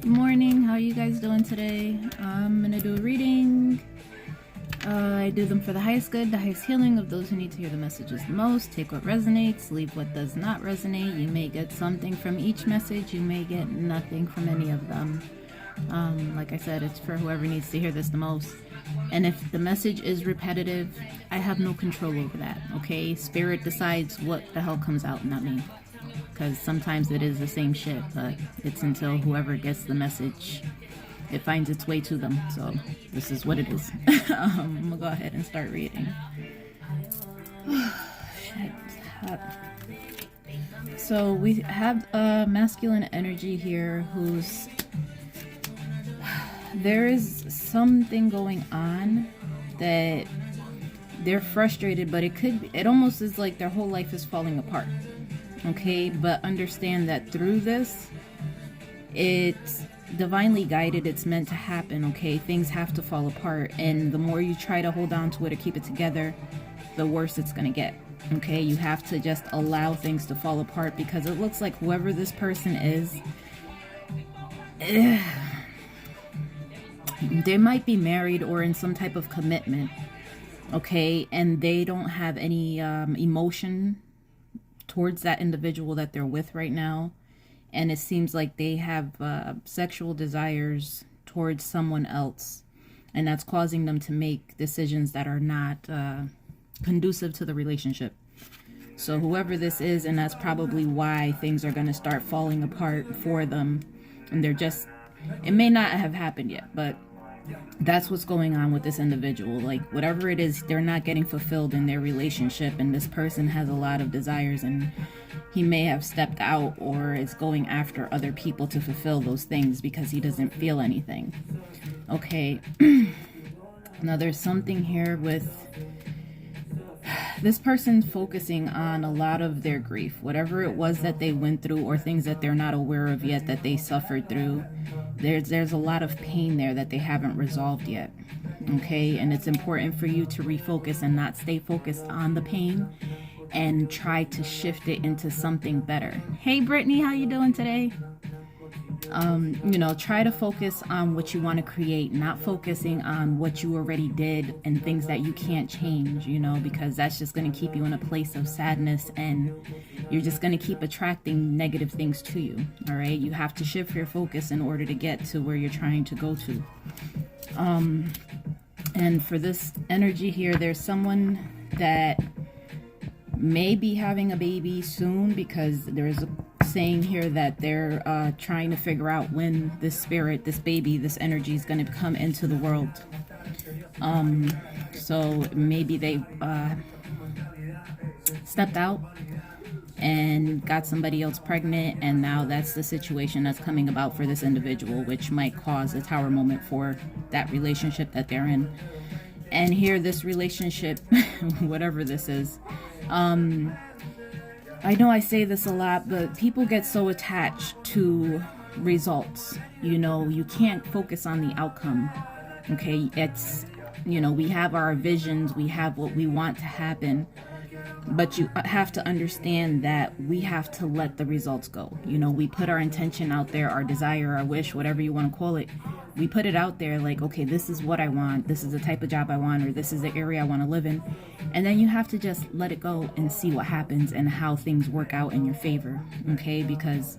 Good morning. How you guys doing today? I'm gonna do a reading. I do them for the highest good, the highest healing of those who need to hear the messages the most. Take what resonates, leave what does not resonate. You may get something from each message. You may get nothing from any of them. Like I said, it's for whoever needs to hear this the most. And if the message is repetitive, I have no control over that, okay? Spirit decides what the hell comes out, not me. Because sometimes it is the same shit, but it's until whoever gets the message, it finds its way to them. So this is what it is. I'm gonna go ahead and start reading. Shit, it's hot. So we have a masculine energy here who's, there is something going on that they're frustrated, but it almost is like their whole life is falling apart. Okay, but understand that through this, it's divinely guided. It's meant to happen. Okay, things have to fall apart, and the more you try to hold on to it or keep it together, the worse it's gonna get. Okay, you have to just allow things to fall apart, because it looks like whoever this person is, they might be married or in some type of commitment. Okay, and they don't have any emotion towards that individual that they're with right now, and it seems like they have sexual desires towards someone else, and that's causing them to make decisions that are not conducive to the relationship. So whoever this is, and that's probably why things are going to start falling apart for them, and they're just, it may not have happened yet, but that's what's going on with this individual. Like, whatever it is, they're not getting fulfilled in their relationship, and this person has a lot of desires, and he may have stepped out or is going after other people to fulfill those things because he doesn't feel anything. Okay. Now there's something here with this person focusing on a lot of their grief, whatever it was that they went through, or things that they're not aware of yet that they suffered through. There's a lot of pain there that they haven't resolved yet. Okay, and it's important for you to refocus and not stay focused on the pain, and try to shift it into something better. Hey Brittany, how you doing today? You know, try to focus on what you want to create, not focusing on what you already did and things that you can't change, you know, because that's just going to keep you in a place of sadness, and you're just going to keep attracting negative things to you. All right, you have to shift your focus in order to get to where you're trying to go to. And for this energy here, there's someone that may be having a baby soon, because there's a saying here that they're trying to figure out when this spirit, this baby, this energy is going to come into the world. So maybe they stepped out and got somebody else pregnant, and now that's the situation that's coming about for this individual, which might cause a tower moment for that relationship that they're in. And here, this relationship, whatever this is, I know I say this a lot, but people get so attached to results. You know, you can't focus on the outcome. Okay, it's, you know, we have our visions, we have what we want to happen, but you have to understand that we have to let the results go. You know, we put our intention out there, our desire, our wish, whatever you want to call it. We put it out there like, okay, this is what I want, this is the type of job I want, or this is the area I want to live in. And then you have to just let it go and see what happens and how things work out in your favor. Okay, because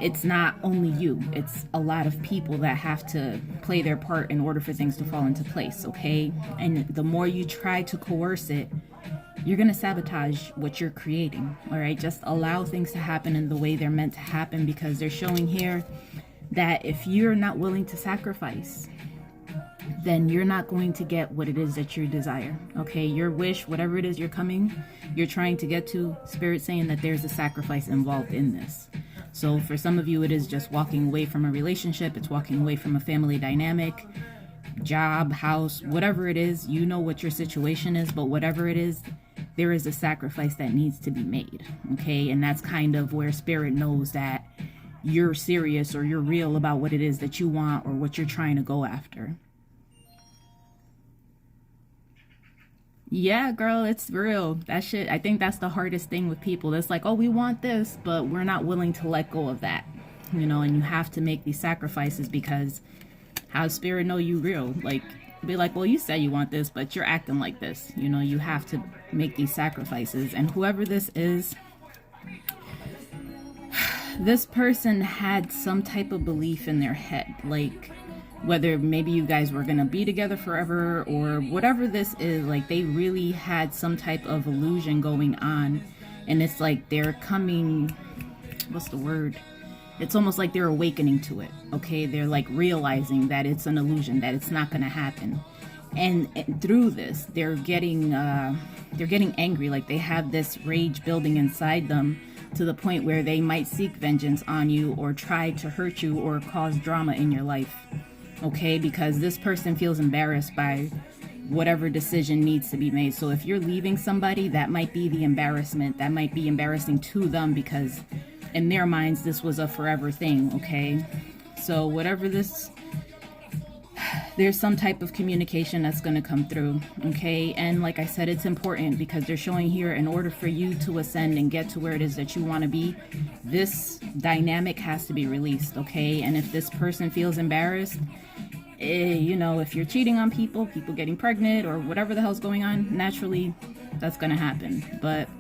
it's not only you, it's a lot of people that have to play their part in order for things to fall into place. Okay, and the more you try to coerce it, you're going to sabotage what you're creating. All right, just allow things to happen in the way they're meant to happen, because they're showing here that if you're not willing to sacrifice, then you're not going to get what it is that you desire. Okay, your wish, whatever it is you're trying to get to, Spirit saying that there's a sacrifice involved in this. So for some of you, it is just walking away from a relationship, it's walking away from a family dynamic, job, house, whatever it is. You know what your situation is, but whatever it is, there is a sacrifice that needs to be made. Okay, and that's kind of where Spirit knows that you're serious, or you're real about what it is that you want or what you're trying to go after. Yeah, girl, it's real. That shit, I think that's the hardest thing with people. It's like, oh, we want this, but we're not willing to let go of that. you know, and you have to make these sacrifices because how spirit know you real? Like, be like, well, you say you want this, but you're acting like this. You know, you have to make these sacrifices. And whoever this is, this person had some type of belief in their head, like whether maybe you guys were gonna be together forever or whatever this is, like they really had some type of illusion going on. And it's like they're coming, what's the word? It's almost like they're awakening to it. Okay, they're like realizing that it's an illusion, that it's not gonna happen. And through this, they're getting angry. Like they have this rage building inside them to the point where they might seek vengeance on you or try to hurt you or cause drama in your life. Okay, because this person feels embarrassed by whatever decision needs to be made. So if you're leaving somebody, that might be the embarrassment. That might be embarrassing to them because in their minds, this was a forever thing. Okay, so whatever this, there's some type of communication that's going to come through. Okay, and like I said, it's important because they're showing here in order for you to ascend and get to where it is that you want to be, this dynamic has to be released. Okay, and if this person feels embarrassed, you know, if you're cheating on people getting pregnant or whatever the hell's going on, naturally that's going to happen. But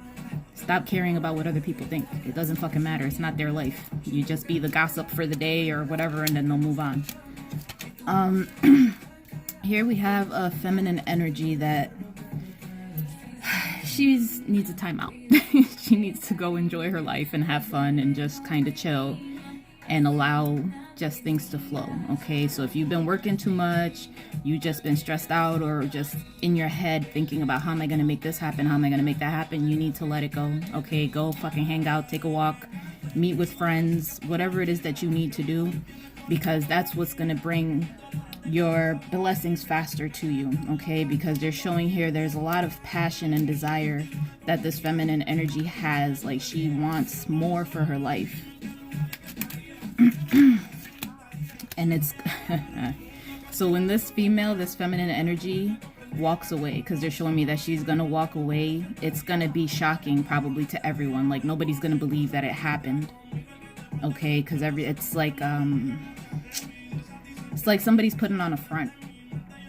stop caring about what other people think. It doesn't fucking matter. It's not their life. You just be the gossip for the day or whatever, and then they'll move on. Here we have a feminine energy that she needs a timeout. She needs to go enjoy her life and have fun and just kind of chill and allow just things to flow. Okay, so if you've been working too much, you just been stressed out or just in your head thinking about how am I going to make this happen, how am I going to make that happen, you need to let it go. Okay, go fucking hang out, take a walk, meet with friends, whatever it is that you need to do, because that's what's going to bring your blessings faster to you. Okay, because they're showing here there's a lot of passion and desire that this feminine energy has. Like she wants more for her life. And it's so when this female, this feminine energy walks away, because they're showing me that she's gonna walk away, it's gonna be shocking probably to everyone. Like nobody's gonna believe that it happened. Okay, because it's like somebody's putting on a front.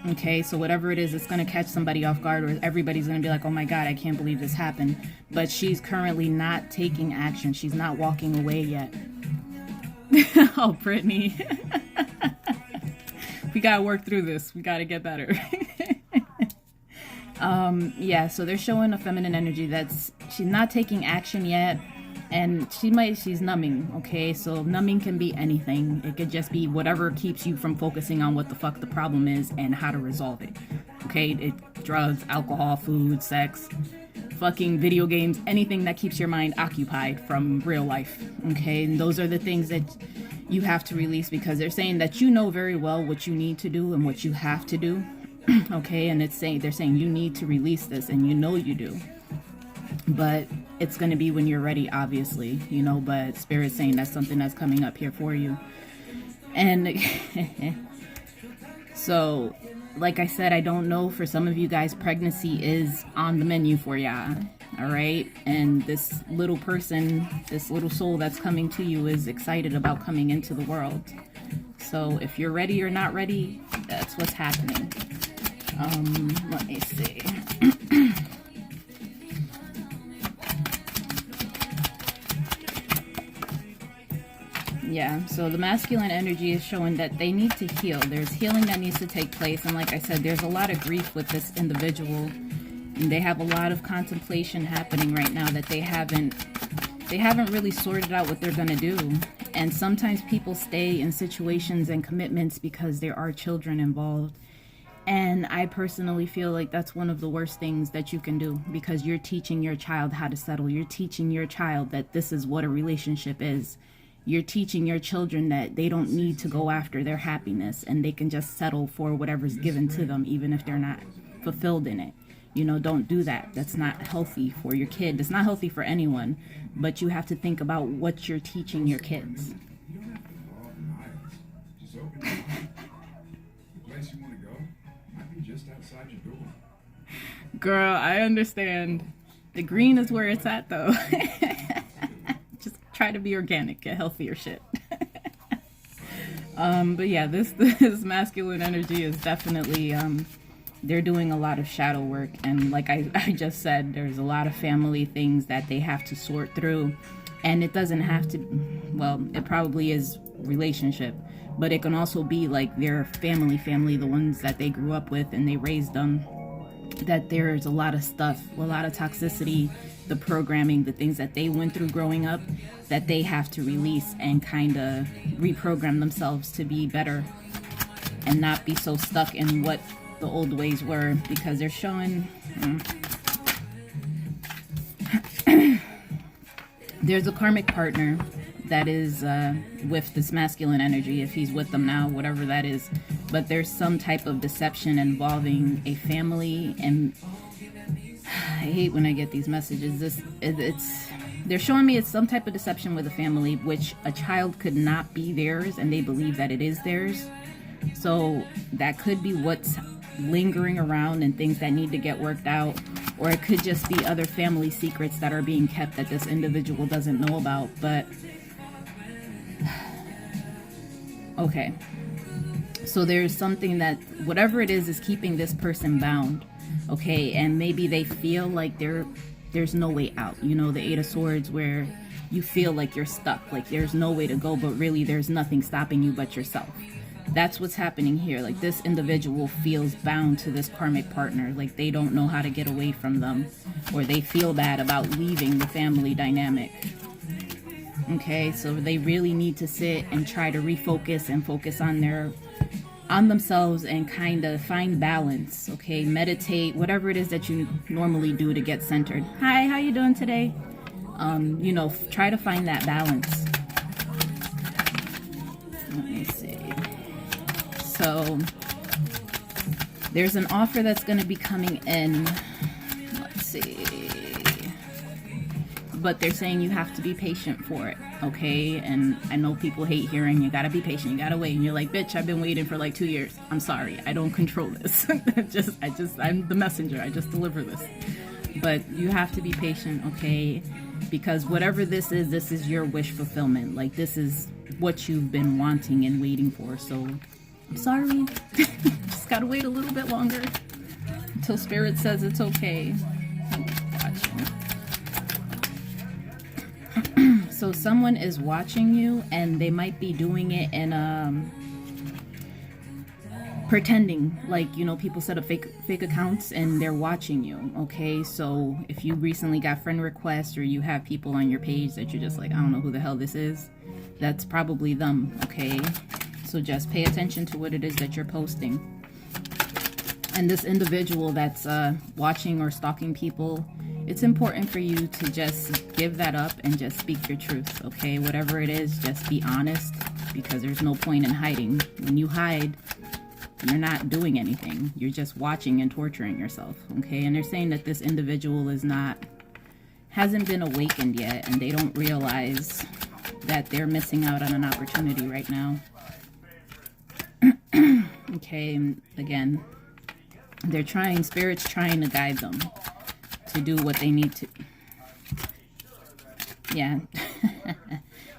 Okay, so whatever it is, it's gonna catch somebody off guard, or everybody's gonna be like, oh my god, I can't believe this happened. But she's currently not taking action. She's not walking away yet. Oh, Brittany. We gotta work through this. We gotta get better. Yeah, so they're showing a feminine energy that's, she's not taking action yet, and she's numbing. Okay, so numbing can be anything. It could just be whatever keeps you from focusing on what the fuck the problem is and how to resolve it. Okay, drugs, alcohol, food, sex, fucking video games, anything that keeps your mind occupied from real life. Okay, and those are the things that you have to release, because they're saying that you know very well what you need to do and what you have to do. Okay, and they're saying you need to release this, and you know you do, but it's going to be when you're ready, obviously, you know. But Spirit's saying that's something that's coming up here for you. And so like I said, I don't know, for some of you guys, pregnancy is on the menu for ya. All right, and this little person, this little soul that's coming to you is excited about coming into the world. So if you're ready or not ready, that's what's happening. Let me see. Yeah, so the masculine energy is showing that they need to heal. There's healing that needs to take place, and like I said, there's a lot of grief with this individual. And they have a lot of contemplation happening right now that they haven't really sorted out what they're going to do. And sometimes people stay in situations and commitments because there are children involved. And I personally feel like that's one of the worst things that you can do, because you're teaching your child how to settle. You're teaching your child that this is what a relationship is. You're teaching your children that they don't need to go after their happiness and they can just settle for whatever's given to them, even if they're not fulfilled in it. You know, don't do that. That's not healthy for your kid. It's not healthy for anyone, but you have to think about what you're teaching your kids. Girl, I understand. The green is where it's at, though. Just try to be organic, get healthier shit. But yeah, this masculine energy is definitely they're doing a lot of shadow work, and like I just said, there's a lot of family things that they have to sort through, and it doesn't have to, well, it probably is relationship, but it can also be like their family, the ones that they grew up with and they raised them, that there's a lot of stuff, a lot of toxicity, the programming, the things that they went through growing up that they have to release and kind of reprogram themselves to be better and not be so stuck in what the old ways were, because they're showing there's a karmic partner that is with this masculine energy, if he's with them now, whatever that is, but there's some type of deception involving a family. And I hate when I get these messages. They're showing me it's some type of deception with a family, which a child could not be theirs and they believe that it is theirs. So that could be what's lingering around and things that need to get worked out, or it could just be other family secrets that are being kept that this individual doesn't know about. But okay, so there's something that whatever it is keeping this person bound, okay, and maybe they feel like there's no way out. You know, the Eight of Swords, where you feel like you're stuck, like there's no way to go, but really there's nothing stopping you but yourself. That's what's happening here. Like, this individual feels bound to this karmic partner, like they don't know how to get away from them, or they feel bad about leaving the family dynamic. Okay, so they really need to sit and try to refocus and focus on themselves and kind of find balance. Okay, meditate, whatever it is that you normally do to get centered. Hi, how you doing today? You know, try to find that balance. Let me see. So there's an offer that's going to be coming in. Let's see. But they're saying you have to be patient for it, okay? And I know people hate hearing you gotta be patient, you gotta wait. And you're like, bitch, I've been waiting for like 2 years. I'm sorry, I don't control this. I'm the messenger. I just deliver this. But you have to be patient, okay? Because whatever this is your wish fulfillment. Like, this is what you've been wanting and waiting for. So I'm sorry. Just gotta wait a little bit longer until Spirit says it's okay. So someone is watching you, and they might be doing it in pretending, like, you know, people set up fake accounts and they're watching you. Okay, so if you recently got friend requests, or you have people on your page that you're just like, I don't know who the hell this is, that's probably them. Okay, so just pay attention to what it is that you're posting. And this individual that's watching or stalking people, it's important for you to just give that up and just speak your truth, okay? Whatever it is, just be honest, because there's no point in hiding. When you hide, you're not doing anything. You're just watching and torturing yourself, okay? And they're saying that this individual hasn't been awakened yet, and they don't realize that they're missing out on an opportunity right now. Okay, and again, Spirit's trying to guide them to do what they need to. Yeah.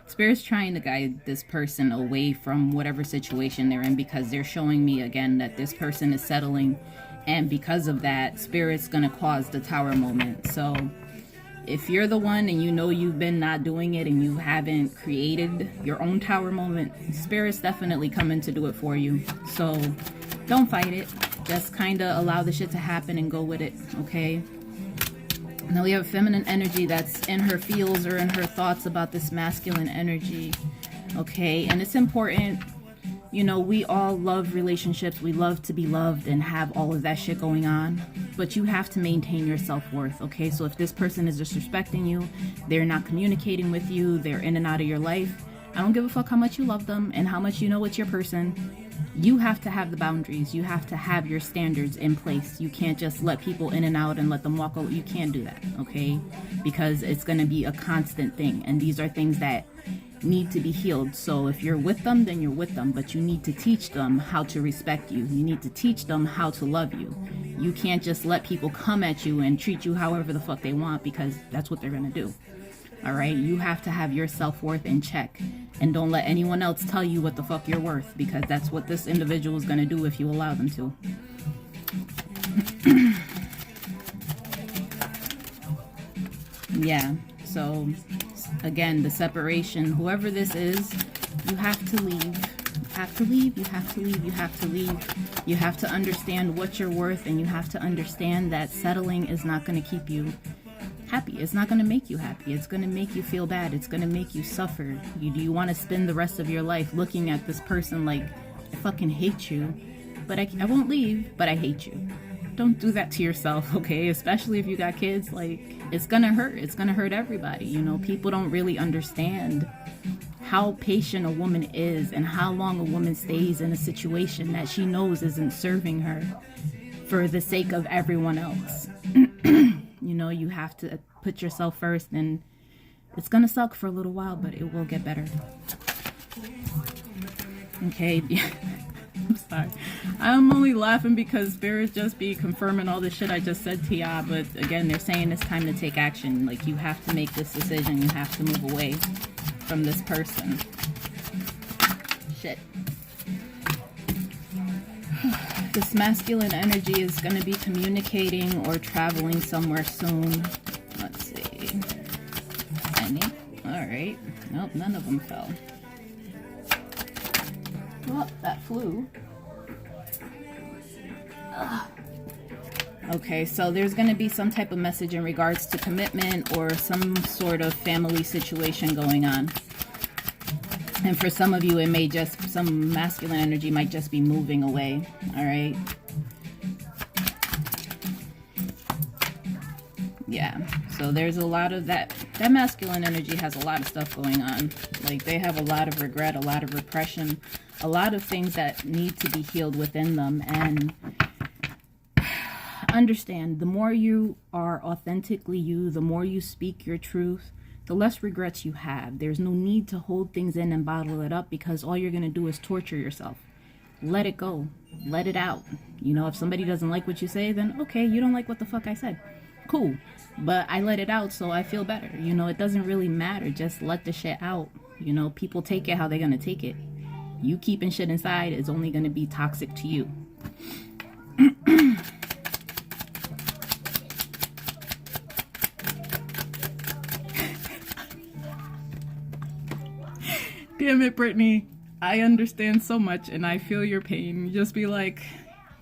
Spirit's trying to guide this person away from whatever situation they're in, because they're showing me again that this person is settling, and because of that, Spirit's gonna cause the tower moment. So if you're the one and you know you've been not doing it and you haven't created your own tower moment, Spirit's definitely coming to do it for you. So don't fight it. Just kind of allow the shit to happen and go with it, okay? Now we have feminine energy that's in her feels or in her thoughts about this masculine energy, okay? And it's important, you know, we all love relationships. We love to be loved and have all of that shit going on. But you have to maintain your self-worth, okay? So if this person is disrespecting you, they're not communicating with you, they're in and out of your life, I don't give a fuck how much you love them and how much you know it's your person. You have to have the boundaries. You have to have your standards in place. You can't just let people in and out and let them walk over. You can't do that, okay? Because it's going to be a constant thing. And these are things that need to be healed. So if you're with them, then you're with them. But you need to teach them how to respect you. You need to teach them how to love you. You can't just let people come at you and treat you however the fuck they want, because that's what they're going to do. All right, you have to have your self-worth in check, and don't let anyone else tell you what the fuck you're worth, because that's what this individual is going to do if you allow them to. Yeah, so again, the separation, whoever this is, you have to leave. You have to leave, you have to leave, you have to leave. You have to understand what you're worth, and you have to understand that settling is not going to keep you happy. It's not going to make you happy. It's going to make you feel bad. It's going to make you suffer. Do you want to spend the rest of your life looking at this person like, I fucking hate you, but I won't leave, but I hate you? Don't do that to yourself, okay? Especially if you got kids. Like, it's going to hurt. It's going to hurt everybody. You know, people don't really understand how patient a woman is and how long a woman stays in a situation that she knows isn't serving her for the sake of everyone else. You know, you have to put yourself first, and it's gonna suck for a little while, but it will get better. Okay. I'm sorry. I'm only laughing because spirits just be confirming all the shit I just said to y'all, but again, they're saying it's time to take action. Like, you have to make this decision. You have to move away from this person. Shit. This masculine energy is going to be communicating or traveling somewhere soon. Let's see. Any? Alright. Nope, none of them fell. Well, that flew. Ugh. Okay, so there's going to be some type of message in regards to commitment or some sort of family situation going on. And for some of you, it may just, some masculine energy might just be moving away. All right. Yeah. So there's a lot of that. That masculine energy has a lot of stuff going on. Like, they have a lot of regret, a lot of repression, a lot of things that need to be healed within them. And understand, the more you are authentically you, the more you speak your truth, the less regrets you have. There's no need to hold things in and bottle it up, because all you're going to do is torture yourself. Let it go. Let it out. You know, if somebody doesn't like what you say, then okay, you don't like what the fuck I said. Cool. But I let it out, so I feel better. You know, it doesn't really matter. Just let the shit out. You know, people take it how they're going to take it. You keeping shit inside is only going to be toxic to you. Damn it, Brittany. I understand so much and I feel your pain. You just be like,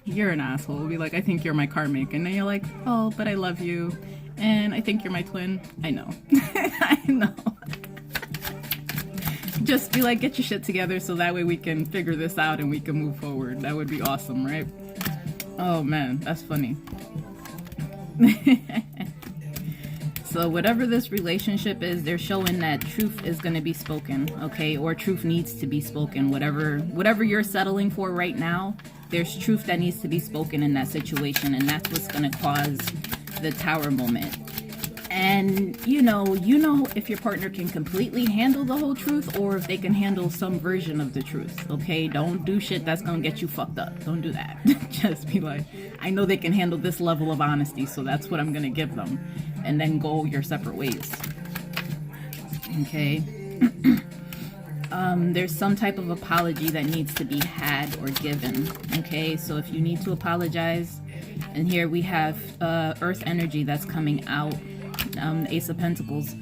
you're an asshole. Be like, I think you're my karmic. And then you're like, oh, but I love you. And I think you're my twin. I know. I know. Just be like, get your shit together so that way we can figure this out and we can move forward. That would be awesome, right? Oh man, that's funny. So whatever this relationship is, they're showing that truth is going to be spoken, okay? Or truth needs to be spoken. Whatever you're settling for right now, there's truth that needs to be spoken in that situation, and that's what's going to cause the tower moment. And you know if your partner can completely handle the whole truth or if they can handle some version of the truth, okay? Don't do shit that's gonna get you fucked up. Don't do that. Just be like, I know they can handle this level of honesty, so that's what I'm gonna give them. And then go your separate ways. Okay? There's some type of apology that needs to be had or given. Okay? So if you need to apologize, and here we have Earth energy that's coming out. Ace of Pentacles.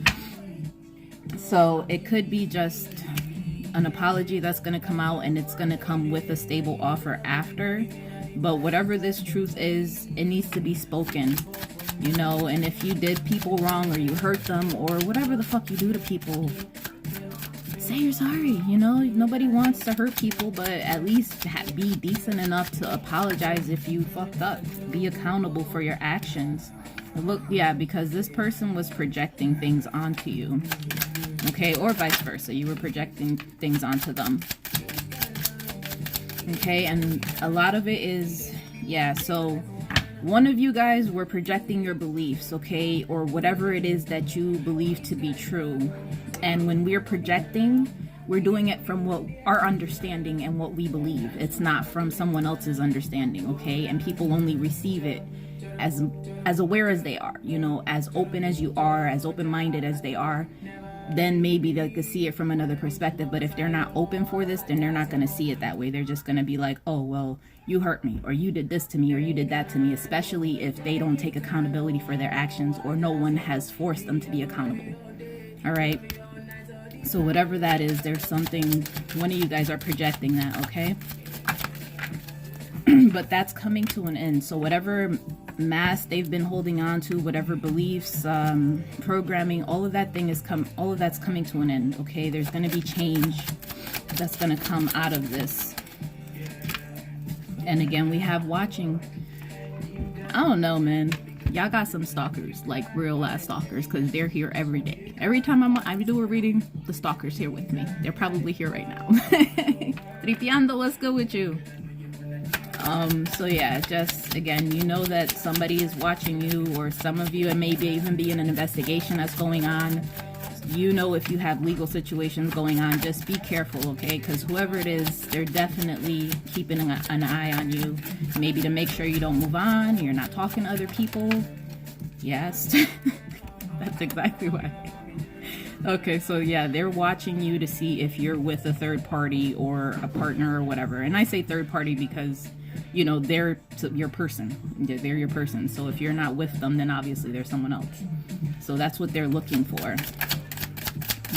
So it could be just an apology that's going to come out, and it's going to come with a stable offer after. But whatever this truth is, it needs to be spoken, you know. And if you did people wrong or you hurt them or whatever the fuck you do to people, say you're sorry. You know, nobody wants to hurt people, but at least be decent enough to apologize if you fucked up. Be accountable for your actions. Look, yeah, because this person was projecting things onto you, okay, or vice versa. You were projecting things onto them, okay, and a lot of it is, yeah, so one of you guys were projecting your beliefs, okay, or whatever it is that you believe to be true, and when we're projecting, we're doing it from what our understanding and what we believe. It's not from someone else's understanding, okay, and people only receive it as aware as they are, you know, as open as you are, as open-minded as they are, then maybe they could see it from another perspective. But if they're not open for this, then they're not going to see it that way. They're just going to be like, oh, well, you hurt me, or you did this to me, or you did that to me, especially if they don't take accountability for their actions, or no one has forced them to be accountable. All right. So whatever that is, there's something, one of you guys are projecting that, okay? But that's coming to an end. So whatever mask they've been holding on to, whatever beliefs, programming, all of that's coming to an end, okay? There's going to be change that's going to come out of this. And again, we have watching. I don't know, man. Y'all got some stalkers, like real ass stalkers, because they're here every day. Every time I do a reading, the stalker's here with me. They're probably here right now. Tripiando, what's good with you? So yeah, just again, you know that somebody is watching you, or some of you, it may even be in an investigation that's going on. You know, if you have legal situations going on, just be careful, okay? Because whoever it is, they're definitely keeping an eye on you. Maybe to make sure you don't move on, you're not talking to other people. Yes, that's exactly why. Okay, so yeah, they're watching you to see if you're with a third party or a partner or whatever. And I say third party because, you know, they're your person. They're your person. So if you're not with them, then obviously there's someone else. So that's what they're looking for.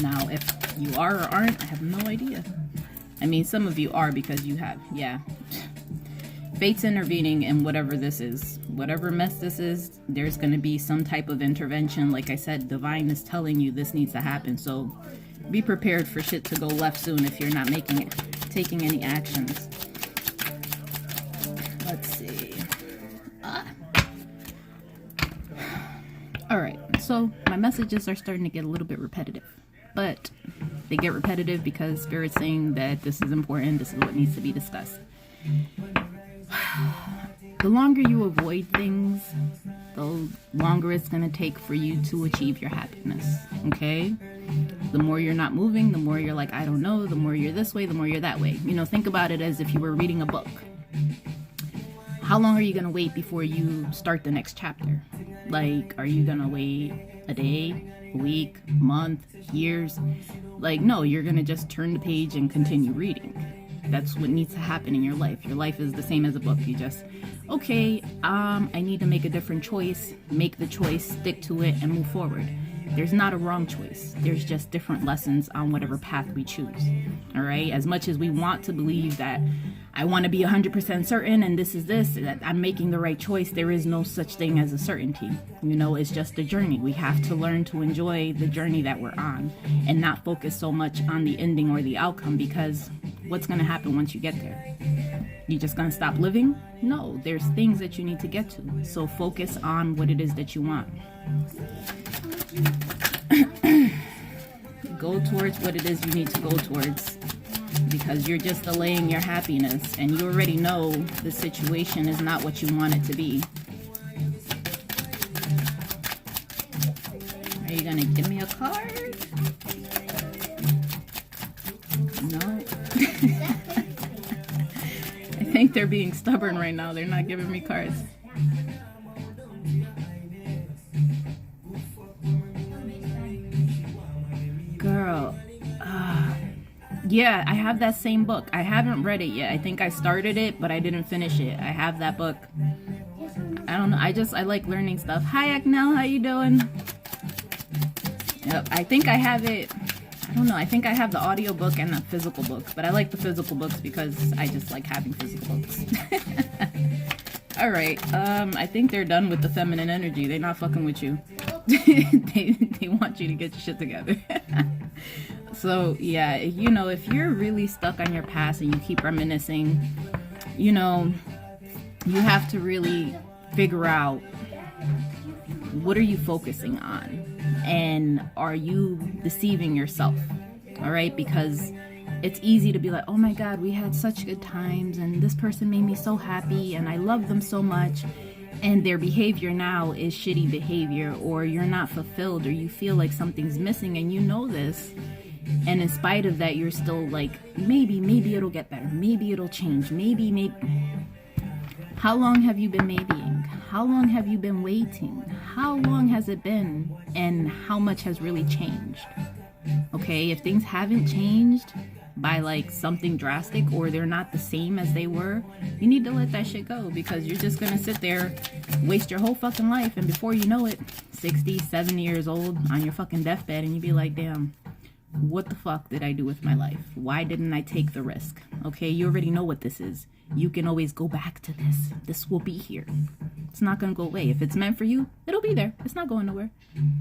Now, if you are or aren't, I have no idea. I mean, some of you are, because you have, yeah. Fate's intervening in whatever this is. Whatever mess this is, there's going to be some type of intervention. Like I said, divine is telling you this needs to happen. So be prepared for shit to go left soon if you're not taking any actions. Let's see. All right, so my messages are starting to get a little bit repetitive. But they get repetitive because Spirit's saying that this is important, this is what needs to be discussed. The longer you avoid things, the longer it's going to take for you to achieve your happiness, okay? The more you're not moving, the more you're like, I don't know, the more you're this way, the more you're that way. You know, think about it as if you were reading a book. How long are you going to wait before you start the next chapter? Like, are you going to wait a day, a week, a month, years? Like, no, you're gonna just turn the page and continue reading. That's what needs to happen in your life. Your life is the same as a book. You just, okay, I need to make a different choice. Make the choice, stick to it, and move forward. There's not a wrong choice. There's just different lessons on whatever path we choose. All right? As much as we want to believe that I want to be 100% certain and this is this, that I'm making the right choice, there is no such thing as a certainty. You know, it's just a journey. We have to learn to enjoy the journey that we're on and not focus so much on the ending or the outcome, because what's going to happen once you get there? You just going to stop living? No, there's things that you need to get to. So focus on what it is that you want. Go towards what it is you need to go towards, because you're just delaying your happiness, and you already know the situation is not what you want it to be. Are you gonna give me a card? No. I think they're being stubborn right now. They're not giving me cards. Girl, yeah, I have that same book. I haven't read it yet. I think I started it, but I didn't finish it. I have that book. I don't know. I like learning stuff. Hi, Aknel. How you doing? Yep, I think I have it. I don't know. I think I have the audio book and the physical book, but I like the physical books because I just like having physical books. All right. I think they're done with the feminine energy. They're not fucking with you. they want you to get your shit together. So yeah, you know, if you're really stuck on your past and you keep reminiscing, you know, you have to really figure out, what are you focusing on, and are you deceiving yourself? All right, because it's easy to be like, oh my God, we had such good times and this person made me so happy and I love them so much, and their behavior now is shitty behavior, or you're not fulfilled, or you feel like something's missing and you know this, and in spite of that you're still like, maybe it'll get better, maybe it'll change, maybe. How long have you been maybeing? How long have you been waiting? How long has it been? And how much has really changed? Okay, if things haven't changed by like something drastic, or they're not the same as they were, you need to let that shit go, because you're just gonna sit there, waste your whole fucking life, and before you know it, 60, 70 years old on your fucking deathbed, and you be like, damn, what the fuck did I do with my life? Why didn't I take the risk? Okay, you already know what this is. You can always go back to this. This will be here. It's not gonna go away. If it's meant for you, it'll be there. It's not going nowhere.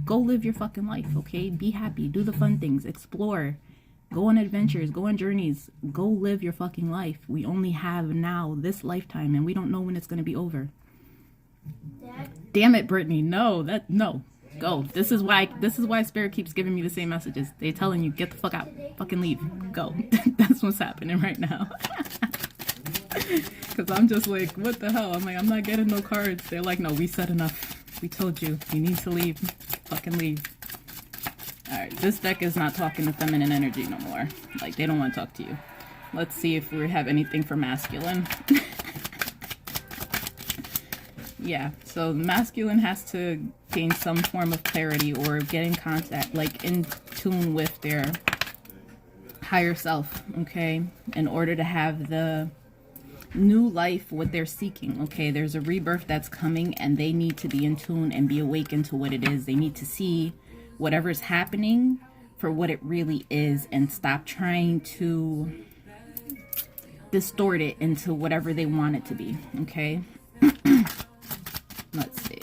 Go live your fucking life, okay? Be happy. Do the fun things. Explore. Go on adventures. Go on journeys. Go live your fucking life. We only have now this lifetime, and we don't know when it's gonna be over. Dad? Damn it, Brittany. No. No. Go. This is why Spirit keeps giving me the same messages. They're telling you, get the fuck out. Fucking leave. Go. That's what's happening right now. Because I'm just like, what the hell? I'm like, I'm not getting no cards. They're like, no, we said enough. We told you. You need to leave. Fucking leave. Alright, this deck is not talking to feminine energy no more. Like, they don't want to talk to you. Let's see if we have anything for masculine. Yeah, so masculine has to gain some form of clarity or get in contact, like in tune with their higher self, okay? In order to have the new life, what they're seeking, okay? There's a rebirth that's coming, and they need to be in tune and be awakened to what it is. They need to see whatever's happening for what it really is, and stop trying to distort it into whatever they want it to be, okay? Let's see.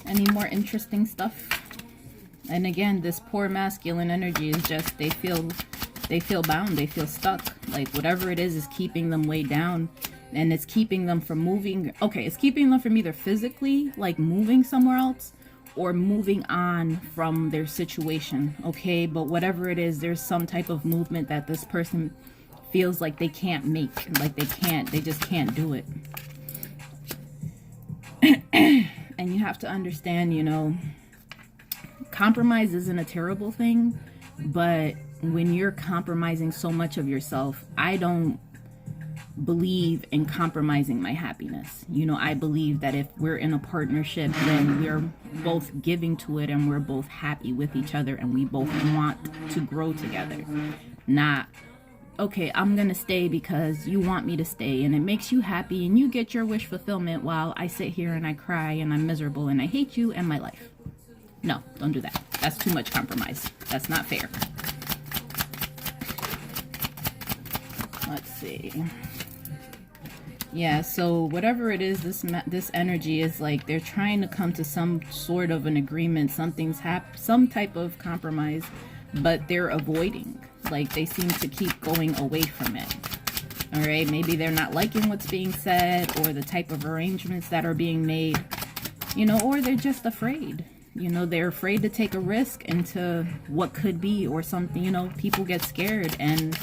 Any more interesting stuff? And again, this poor masculine energy is just, they feel bound, they feel stuck. Like whatever it is keeping them way down, and it's keeping them from moving. Okay, it's keeping them from either physically, like moving somewhere else, or moving on from their situation, okay? But whatever it is, there's some type of movement that this person feels like they can't make, like they just can't do it. And you have to understand, you know, compromise isn't a terrible thing, but when you're compromising so much of yourself, I don't believe in compromising my happiness. You know, I believe that if we're in a partnership, then we're both giving to it, and we're both happy with each other, and we both want to grow together. Not, okay, I'm gonna stay because you want me to stay, and it makes you happy, and you get your wish fulfillment while I sit here and I cry and I'm miserable and I hate you and my life. No, don't do that. That's too much compromise. That's not fair. Let's see. Yeah, so whatever it is, this energy is like they're trying to come to some sort of an agreement. Something's some type of compromise, but they're avoiding. Like they seem to keep going away from it. All right, maybe they're not liking what's being said, or the type of arrangements that are being made, you know, or they're just afraid. You know, they're afraid to take a risk into what could be, or something. You know, people get scared, and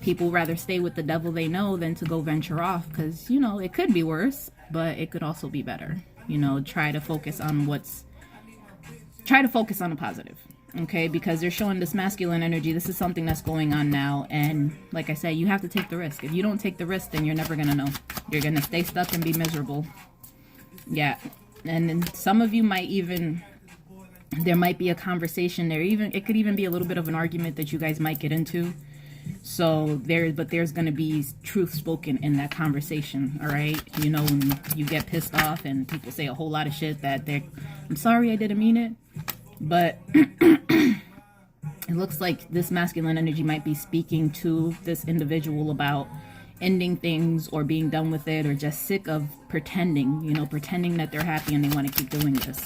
people rather stay with the devil they know than to go venture off, because, you know, it could be worse, but it could also be better. You know, try to focus on the positive, okay? Because they're showing this masculine energy. This is something that's going on now, and like I said, you have to take the risk. If you don't take the risk, then you're never gonna know. You're gonna stay stuck and be miserable. Yeah, and then some of you might even, there might be a conversation there, it could even be a little bit of an argument that you guys might get into. So there's going to be truth spoken in that conversation, all right? You know, when you get pissed off and people say a whole lot of shit that I'm sorry, I didn't mean it. But it looks like this masculine energy might be speaking to this individual about ending things or being done with it, or just sick of pretending, you know, pretending that they're happy and they want to keep doing this.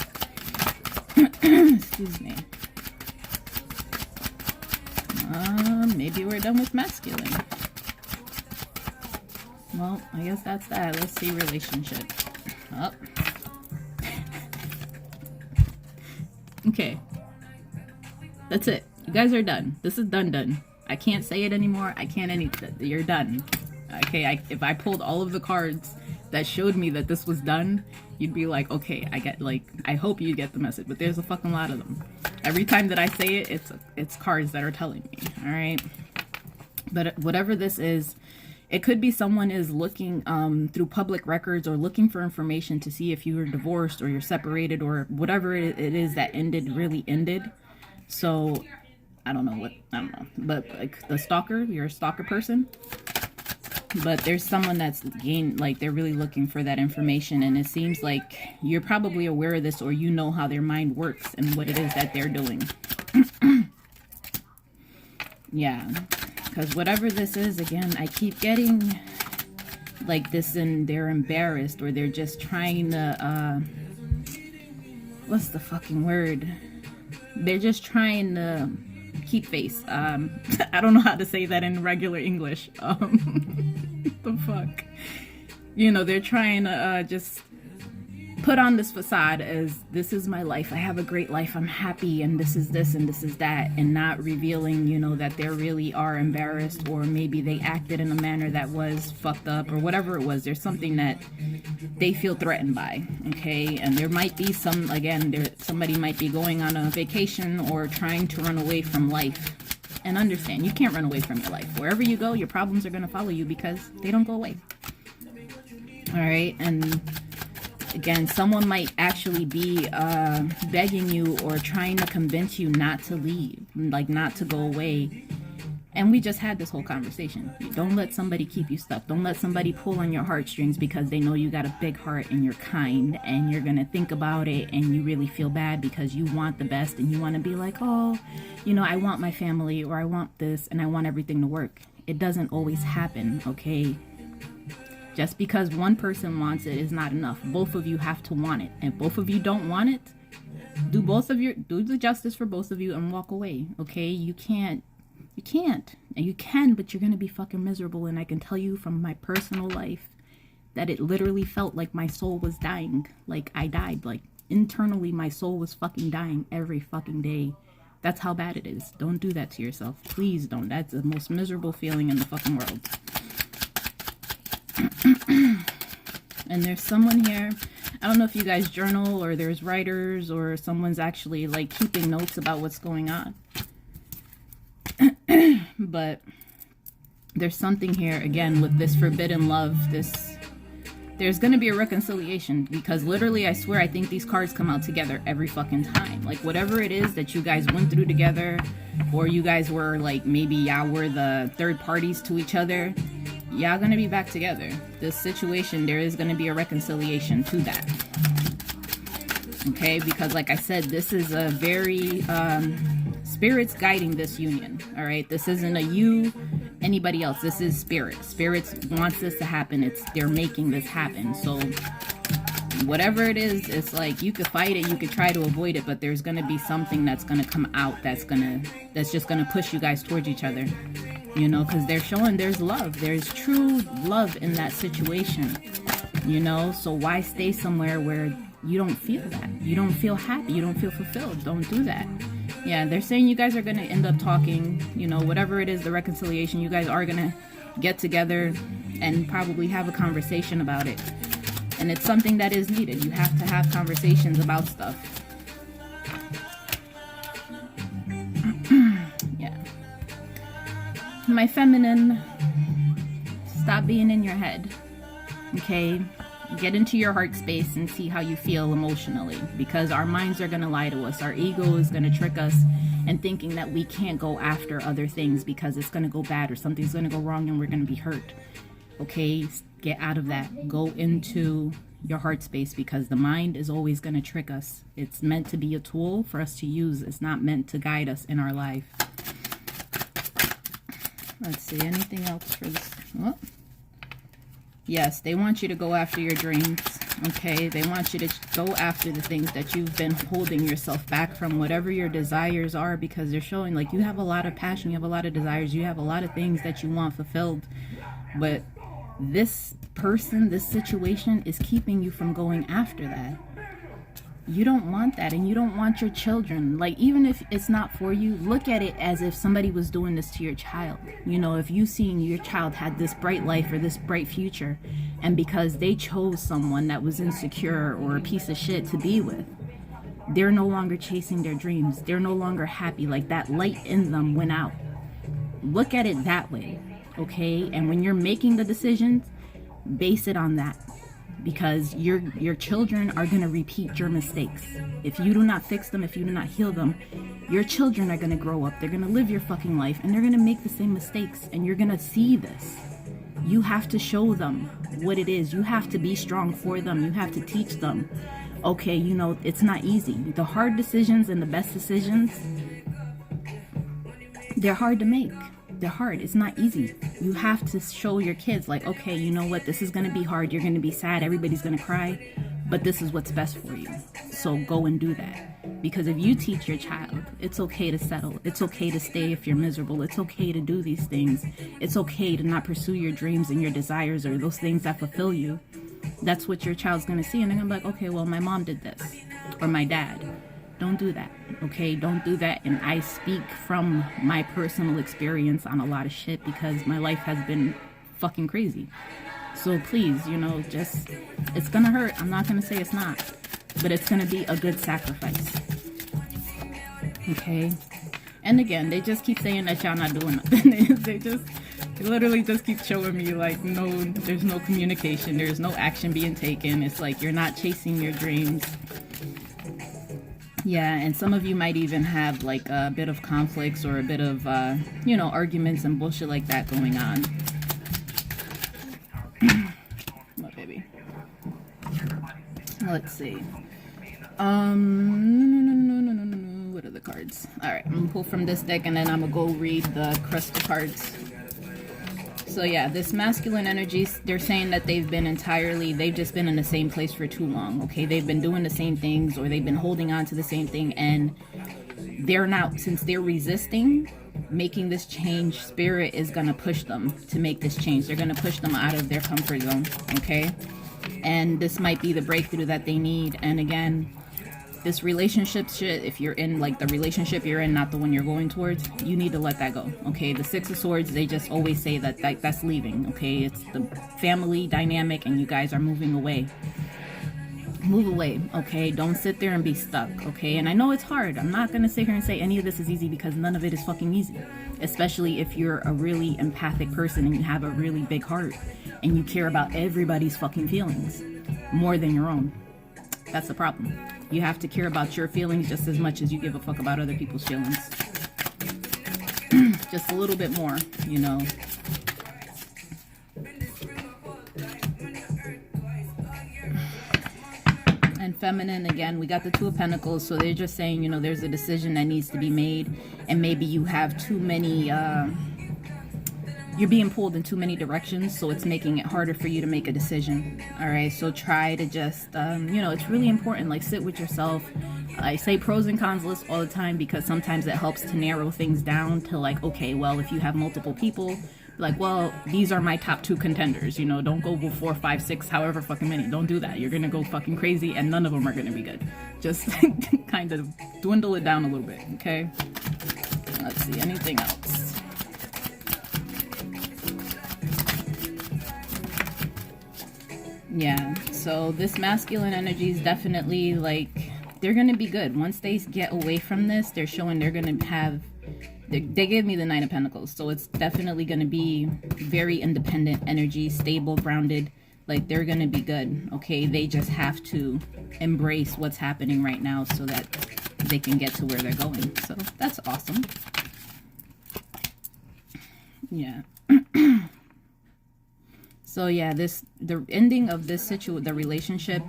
Excuse me. Maybe we're done with masculine. Well, I guess that's that. Let's see relationship. Oh. Okay. That's it. You guys are done. This is done. I can't say it anymore. I can't anything. You're done. Okay, if I pulled all of the cards that showed me that this was done, you'd be like, okay, I hope you get the message, but there's a fucking lot of them. Every time that I say it, it's cards that are telling me, all right? But whatever this is, It could be someone is looking through public records or looking for information to see if you were divorced or you're separated or whatever it is that really ended. So I don't know, but like the stalker, you're a stalker person. But there's someone that's like they're really looking for that information, and it seems like you're probably aware of this, or you know how their mind works and what it is that they're doing. Yeah, because whatever this is, again, I keep getting like this, and they're embarrassed, or they're just trying to what's the fucking word? They're just trying to keep face. I don't know how to say that in regular English. The fuck, you know, they're trying to just put on this facade as this is my life, I have a great life, I'm happy, and this is this and this is that, and not revealing, you know, that they really are embarrassed, or maybe they acted in a manner that was fucked up, or whatever it was. There's something that they feel threatened by, okay? And there might be some, again, somebody might be going on a vacation or trying to run away from life. And understand, you can't run away from your life. Wherever you go, your problems are going to follow you because they don't go away. All right, and again, someone might actually be begging you or trying to convince you not to leave, like not to go away. And we just had this whole conversation. Don't let somebody keep you stuck. Don't let somebody pull on your heartstrings because they know you got a big heart and you're kind, and you're going to think about it and you really feel bad because you want the best and you want to be like, oh, you know, I want my family, or I want this, and I want everything to work. It doesn't always happen, okay? Just because one person wants it is not enough. Both of you have to want it. And both of you don't want it, do the justice for both of you and walk away, okay? You can't. And you can, but you're going to be fucking miserable. And I can tell you from my personal life that it literally felt like my soul was dying. Like I died. Like internally, my soul was fucking dying every fucking day. That's how bad it is. Don't do that to yourself. Please don't. That's the most miserable feeling in the fucking world. And there's someone here. I don't know if you guys journal, or there's writers, or someone's actually like keeping notes about what's going on. But there's something here again with this forbidden love. There's gonna be a reconciliation, because literally I swear I think these cards come out together every fucking time. Like whatever it is that you guys went through together, or you guys were like, maybe y'all were the third parties to each other, y'all gonna be back together. This situation, there is gonna be a reconciliation to that. Okay, because like I said, this is a very Spirit's guiding this union. All right, this isn't a you, anybody else. This is Spirit. Spirit wants this to happen. They're making this happen. So whatever it is, it's like you could fight it, you could try to avoid it, but there's gonna be something that's gonna come out that's just gonna push you guys towards each other. You know, because they're showing there's love. There's true love in that situation. You know, so why stay somewhere where you don't feel that? You don't feel happy. You don't feel fulfilled. Don't do that. Yeah, they're saying you guys are going to end up talking, you know, whatever it is, the reconciliation, you guys are going to get together and probably have a conversation about it. And it's something that is needed. You have to have conversations about stuff. Yeah. My feminine, stop being in your head. Okay? Get into your heart space and see how you feel emotionally, because our minds are going to lie to us. Our ego is going to trick us and thinking that we can't go after other things because it's going to go bad or something's going to go wrong and we're going to be hurt. Okay, get out of that. Go into your heart space, because the mind is always going to trick us. It's meant to be a tool for us to use. It's not meant to guide us in our life. Let's see, anything else for this? Oh. Yes, they want you to go after your dreams, okay? They want you to go after the things that you've been holding yourself back from, whatever your desires are, because they're showing like you have a lot of passion, you have a lot of desires, you have a lot of things that you want fulfilled. But this person, this situation is keeping you from going after that. You don't want that, and you don't want your children. Like, even if it's not for you, look at it as if somebody was doing this to your child. You know, if you seen your child had this bright life or this bright future, and because they chose someone that was insecure or a piece of shit to be with, they're no longer chasing their dreams. They're no longer happy. Like, that light in them went out. Look at it that way. okay? And when you're making the decisions, base it on that, because your children are going to repeat your mistakes. If you do not fix them, if you do not heal them, your children are going to grow up, they're going to live your fucking life, and they're going to make the same mistakes, and you're going to see this. You have to show them what it is. You have to be strong for them. You have to teach them, okay, you know, it's not easy. The hard decisions and the best decisions, they're hard to make. They're hard. It's not easy. You have to show your kids, like, okay, you know what, this is going to be hard. You're going to be sad. Everybody's going to cry. But this is what's best for you. So go and do that. Because if you teach your child, it's okay to settle. It's okay to stay if you're miserable. It's okay to do these things. It's okay to not pursue your dreams and your desires or those things that fulfill you. That's what your child's going to see. And they're going to be like, okay, well, my mom did this. Or my dad. Don't do that, okay? Don't do that. And I speak from my personal experience on a lot of shit because my life has been fucking crazy. So please, you know, just, it's gonna hurt. I'm not gonna say it's not, but it's gonna be a good sacrifice, okay? And again, they just keep saying that y'all not doing nothing. they literally just keep showing me like, no, there's no communication, there's no action being taken. It's like you're not chasing your dreams. Yeah, and some of you might even have like a bit of conflicts or a bit of, you know, arguments and bullshit like that going on. What, baby? Let's see. No. What are the cards? All right, I'm gonna pull from this deck and then I'm gonna go read the crystal cards. So yeah, this masculine energy, they're saying that they've just been in the same place for too long, okay? They've been doing the same things or they've been holding on to the same thing, and they're now, since they're resisting making this change, spirit is going to push them to make this change. They're going to push them out of their comfort zone, okay? And this might be the breakthrough that they need. And again, this relationship shit, if you're in like the relationship you're in, not the one you're going towards, you need to let that go, okay? The Six of Swords, they just always say that that's leaving, okay? It's the family dynamic and you guys are moving away. Move away, okay? Don't sit there and be stuck, okay? And I know it's hard. I'm not gonna sit here and say any of this is easy because none of it is fucking easy. Especially if you're a really empathic person and you have a really big heart and you care about everybody's fucking feelings more than your own. That's the problem. You have to care about your feelings just as much as you give a fuck about other people's feelings. Just a little bit more, you know. And feminine, again, we got the Two of Pentacles, so they're just saying, you know, there's a decision that needs to be made, and maybe you have too many, you're being pulled in too many directions, so it's making it harder for you to make a decision. All right, so try to just, you know, it's really important, like, sit with yourself. I say pros and cons list all the time because sometimes it helps to narrow things down to like, okay, well, if you have multiple people, like, well, these are my top 2 contenders, you know, don't go with 4, 5, 6, however fucking many. Don't do that. You're gonna go fucking crazy and none of them are gonna be good. Just kind of dwindle it down a little bit, okay? Let's see, anything else? Yeah, so this masculine energy is definitely like, they're gonna be good. Once they get away from this, they're showing they're gonna have, they gave me the Nine of Pentacles, so it's definitely going to be very independent energy, stable, grounded. Like, they're going to be good, okay? They just have to embrace what's happening right now so that they can get to where they're going. So that's awesome. Yeah. So yeah, the ending of this the relationship,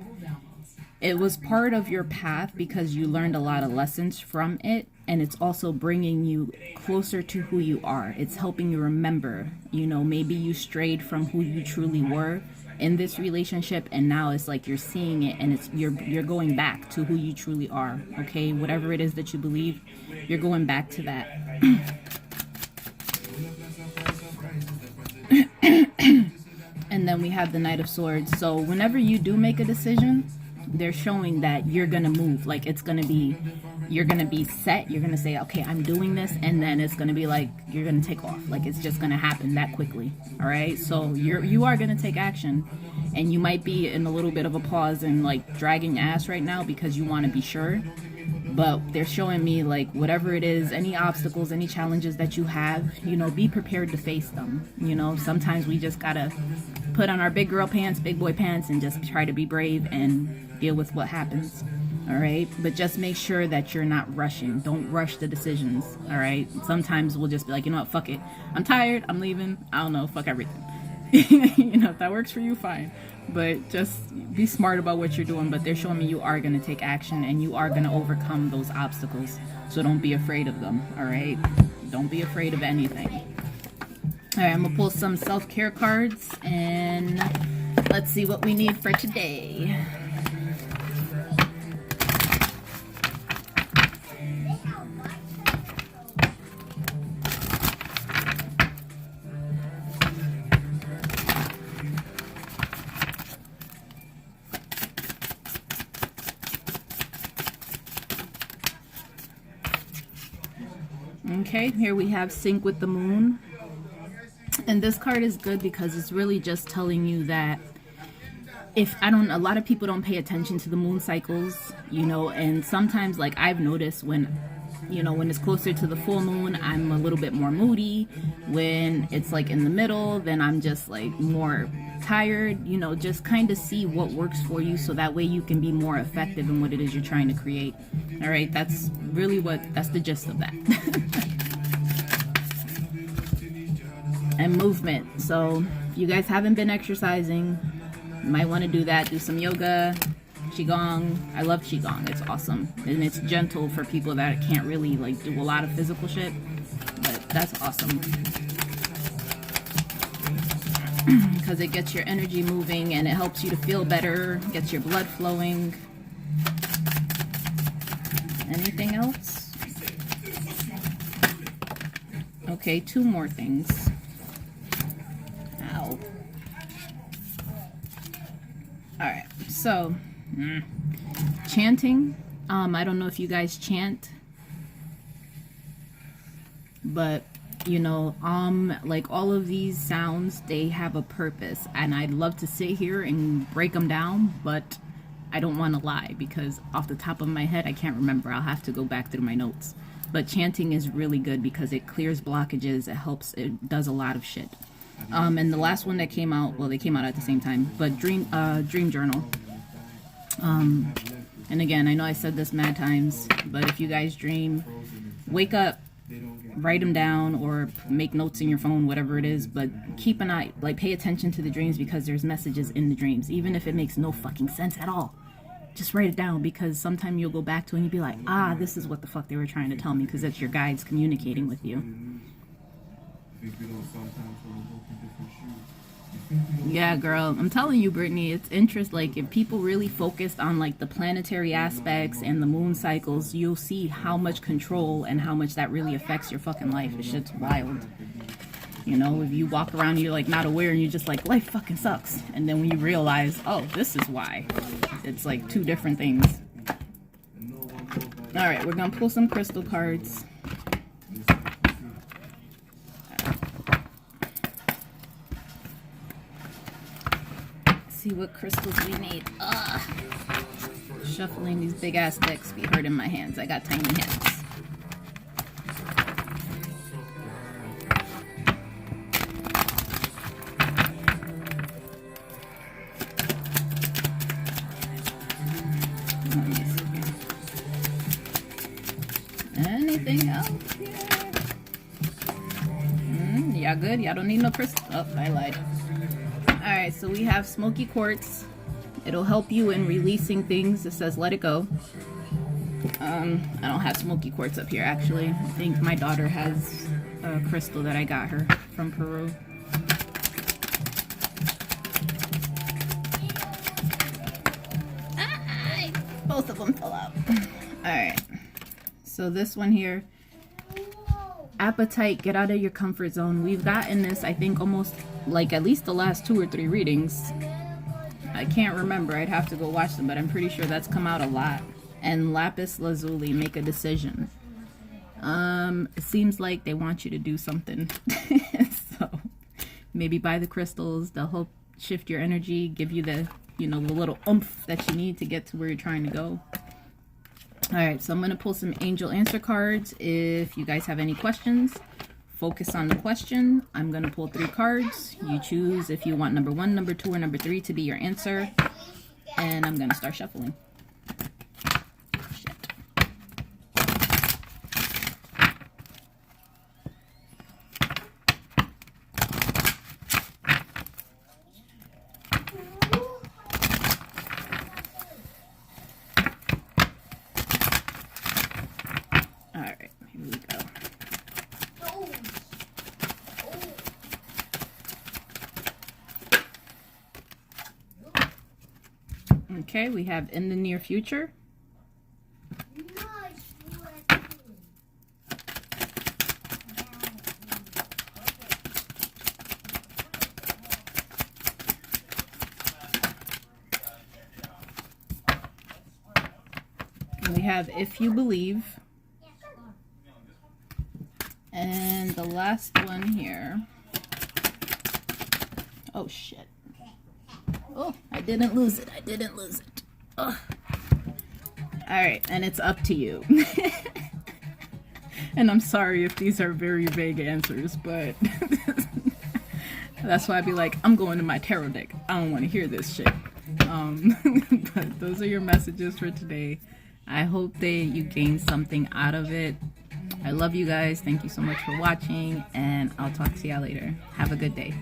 it was part of your path because you learned a lot of lessons from it. And it's also bringing you closer to who you are. It's helping you remember, you know, maybe you strayed from who you truly were in this relationship, and now it's like you're seeing it and it's you're going back to who you truly are, okay? Whatever it is that you believe, you're going back to that. And then we have the Knight of Swords. So whenever you do make a decision, they're showing that you're gonna move, like it's gonna be, you're gonna be set, you're gonna say, okay, I'm doing this, and then it's gonna be like you're gonna take off, like it's just gonna happen that quickly. All right, so you are gonna take action, and you might be in a little bit of a pause and like dragging your ass right now because you want to be sure, But they're showing me like whatever it is, any obstacles, any challenges that you have, you know, be prepared to face them. You know, sometimes we just gotta put on our big girl pants, big boy pants, and just try to be brave and deal with what happens. All right, but just make sure that you're not rushing. Don't rush the decisions. All right, sometimes we'll just be like, you know what, fuck it, I'm tired, I'm leaving, I don't know, fuck everything. You know, if that works for you, fine, but just be smart about what you're doing. But they're showing me you are going to take action and you are going to overcome those obstacles, so don't be afraid of them. All right, don't be afraid of anything. All right, I'm gonna pull some self-care cards and let's see what we need for today. Okay, here we have Sync with the Moon. And this card is good because it's really just telling you that a lot of people don't pay attention to the moon cycles, you know, and sometimes, like, I've noticed when it's closer to the full moon, I'm a little bit more moody. When it's like in the middle, then I'm just like more tired. You know, just kind of see what works for you so that way you can be more effective in what it is you're trying to create. All right, that's the gist of that. And movement. So if you guys haven't been exercising, you might want to do that. Do some yoga, qigong. I love qigong. It's awesome, and it's gentle for people that can't really like do a lot of physical shit, but that's awesome because it gets your energy moving and it helps you to feel better, gets your blood flowing. Anything else? Okay, two more things. Ow. Alright, so chanting. I don't know if you guys chant, but you know, like all of these sounds, they have a purpose, and I'd love to sit here and break them down, but I don't want to lie because off the top of my head I can't remember. I'll have to go back through my notes. But chanting is really good because it clears blockages, it helps, it does a lot of shit. And the last one that came out, well, they came out at the same time, but Dream Journal. And again, I know I said this mad times, but if you guys dream, wake up, write them down, or make notes in your phone, whatever it is, but keep an eye, like pay attention to the dreams because there's messages in the dreams, even if it makes no fucking sense at all. Just write it down because sometime you'll go back to it and you'll be like, ah, this is what the fuck they were trying to tell me, because it's your guides communicating with you. Yeah, girl, I'm telling you, Brittany, it's interest. Like, if people really focused on like the planetary aspects and the moon cycles, you'll see how much control and how much that really affects your fucking life. It's shit's wild. You know, if you walk around and you're like not aware and you're just like, life fucking sucks, and then when you realize, oh, this is why, it's like two different things. All right, we're gonna pull some crystal cards. See what crystals we need. Shuffling these big ass decks be hurting my hands. I got tiny hands. Anything else here? Y'all good? Y'all don't need no crystal? Oh, I lied. Alright, so we have Smoky Quartz. It'll help you in releasing things. It says let it go. I don't have Smoky Quartz up here actually. I think my daughter has a crystal that I got her from Peru. Both of them fell out. Alright, so this one here, Appetite, get out of your comfort zone. We've gotten this, I think, almost like at least the last 2 or 3 readings. I can't remember, I'd have to go watch them, but I'm pretty sure that's come out a lot. And Lapis Lazuli, make a decision. It seems like they want you to do something. So maybe buy the crystals, they'll help shift your energy, give you the, you know, the little oomph that you need to get to where you're trying to go. All right, so I'm going to pull some angel answer cards. If you guys have any questions, focus on the question. I'm going to pull 3 cards. You choose if you want number 1, number 2, or number 3 to be your answer. And I'm going to start shuffling. Shit. All right, here we go. Okay, we have in the near future. And we have if you believe. And the last one here. Oh shit. Oh, I didn't lose it. I didn't lose it. Ugh. All right, and it's up to you. And I'm sorry if these are very vague answers, but that's why I'd be like, I'm going to my tarot deck. I don't want to hear this shit. But those are your messages for today. I hope that you gained something out of it. I love you guys. Thank you so much for watching, and I'll talk to y'all later. Have a good day.